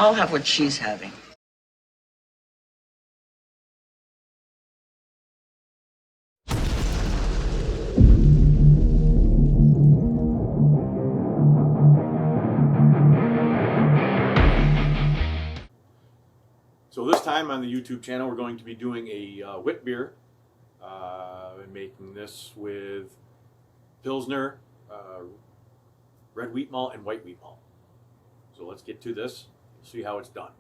I'll have what she's having. So this time on the YouTube channel, we're going to be doing a Witbier. I'm making this with pilsner, red wheat malt, and white wheat malt. So let's get to this, see how it's done.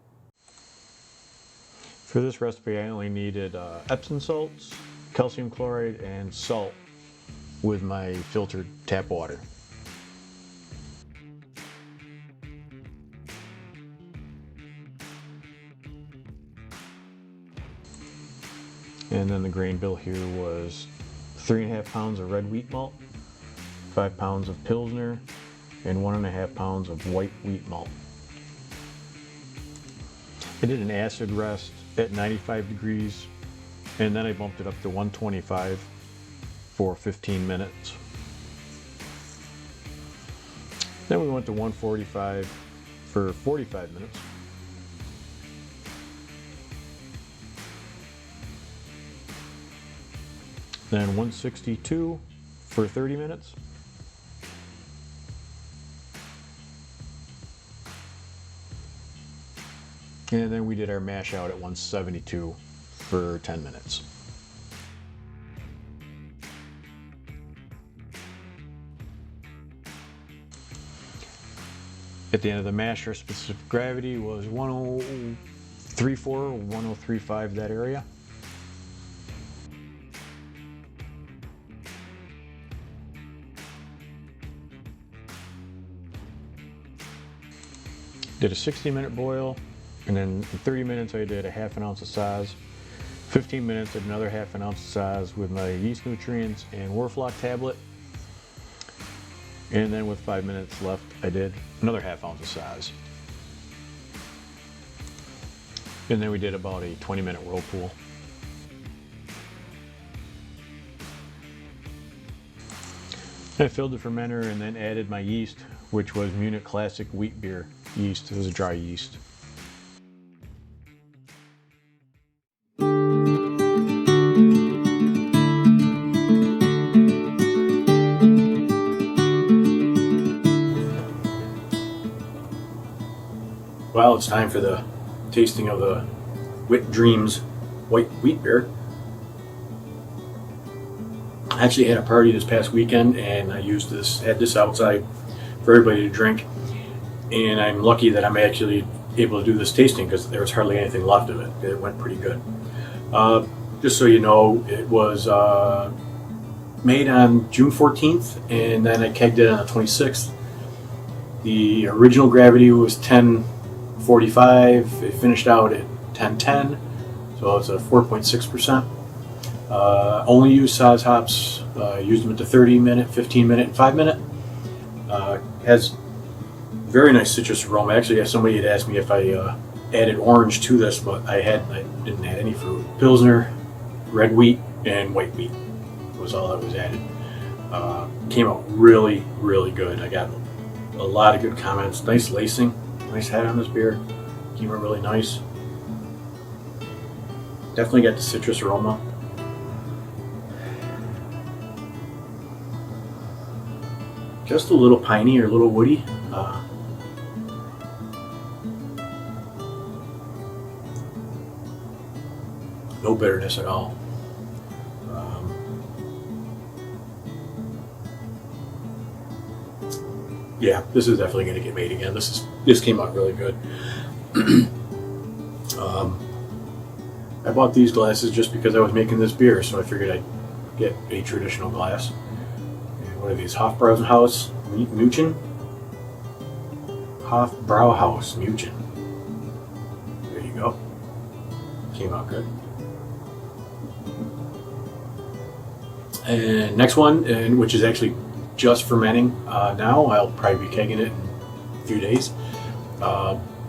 For this recipe, I only needed Epsom salts, calcium chloride, and salt with my filtered tap water. And then the grain bill here was 3.5 pounds of red wheat malt, 5 pounds of pilsner, and 1.5 pounds of white wheat malt. I did an acid rest at 95 degrees, and then I bumped it up to 125 for 15 minutes. Then we went to 145 for 45 minutes. Then 162 for 30 minutes. And then we did our mash out at 172 for 10 minutes. At the end of the mash, our specific gravity was 1034 or 1035, that area. Did a 60-minute boil, and then in 30 minutes I did a ½ ounce of size. 15 minutes I did another ½ ounce of size with my yeast nutrients and Warflock tablet. And then with 5 minutes left, I did another ½ ounce of size. And then we did about a 20-minute whirlpool. I filled the fermenter and then added my yeast, which was Munich Classic Witbier yeast. It was a dry yeast. Well, it's time for the tasting of the Wit Dreams white wheat beer. I actually had a party this past weekend, and I had this outside for everybody to drink. And I'm lucky that I'm actually able to do this tasting because there was hardly anything left of it. It went pretty good. Just so you know, it was made on June 14th, and then I kegged it on the 26th. The original gravity was 1045. It finished out at 1010, so it's a 4.6%. Only used Saaz hops. Used them at the 30-minute, 15-minute, and 5-minute. Has very nice citrus aroma. Actually, somebody had asked me if I added orange to this, but I didn't add any fruit. Pilsner, red wheat, and white wheat was all that was added. Came out really, really good. I got a lot of good comments. Nice lacing, nice head on this beer. Came out really nice. Definitely got the citrus aroma. Just a little piney or a little woody. No bitterness at all. Yeah, this is definitely going to get made again. This came out really good. I bought these glasses just because I was making this beer, so I figured I'd get a traditional glass. What are these? Hofbrauhaus München? Hofbrauhaus München. There you go. Came out good. And next one, which is actually just fermenting now, I'll probably be kegging it in a few days,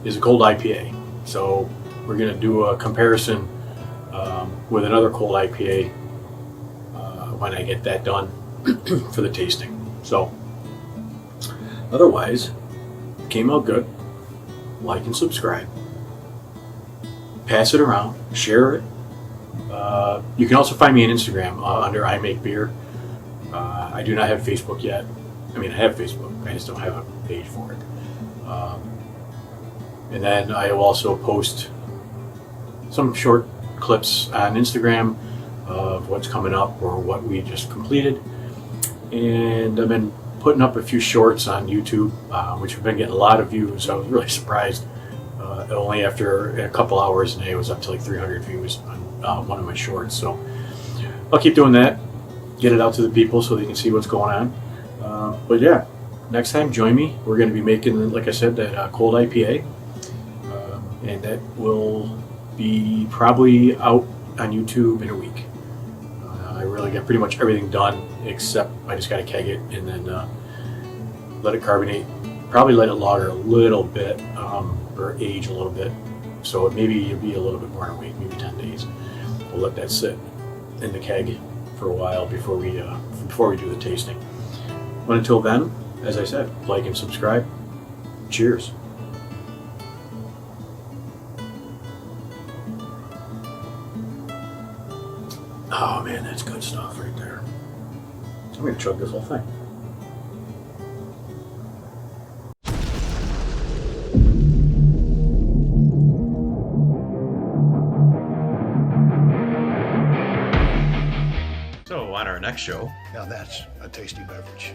is a cold IPA. So we're going to do a comparison with another cold IPA when I get that done for the tasting. So otherwise, it came out good. like and subscribe. Pass it around, share it. You can also find me on Instagram under I Make Beer. I do not have Facebook yet. I mean, I have Facebook. I just don't have a page for it. And then I will also post some short clips on Instagram of what's coming up or what we just completed. And I've been putting up a few shorts on YouTube, which have been getting a lot of views. I was really surprised. Only after a couple hours a day, it was up to like 300 views on one of my shorts. So I'll keep doing that, get it out to the people so they can see what's going on. But yeah, next time join me. We're going to be making, like I said, that cold IPA, and that will be probably out on YouTube in a week. I really got pretty much everything done, except I just got to keg it and then let it carbonate. Probably let it lager a little bit, or age a little bit. So maybe it'll be a little bit more than a week, maybe 10 days. We'll let that sit in the keg for a while before we do the tasting. But until then, as I said, like and subscribe. Cheers. Oh man, that's good stuff right there. I'm gonna chug this whole thing. So on our next show, Now that's a tasty beverage.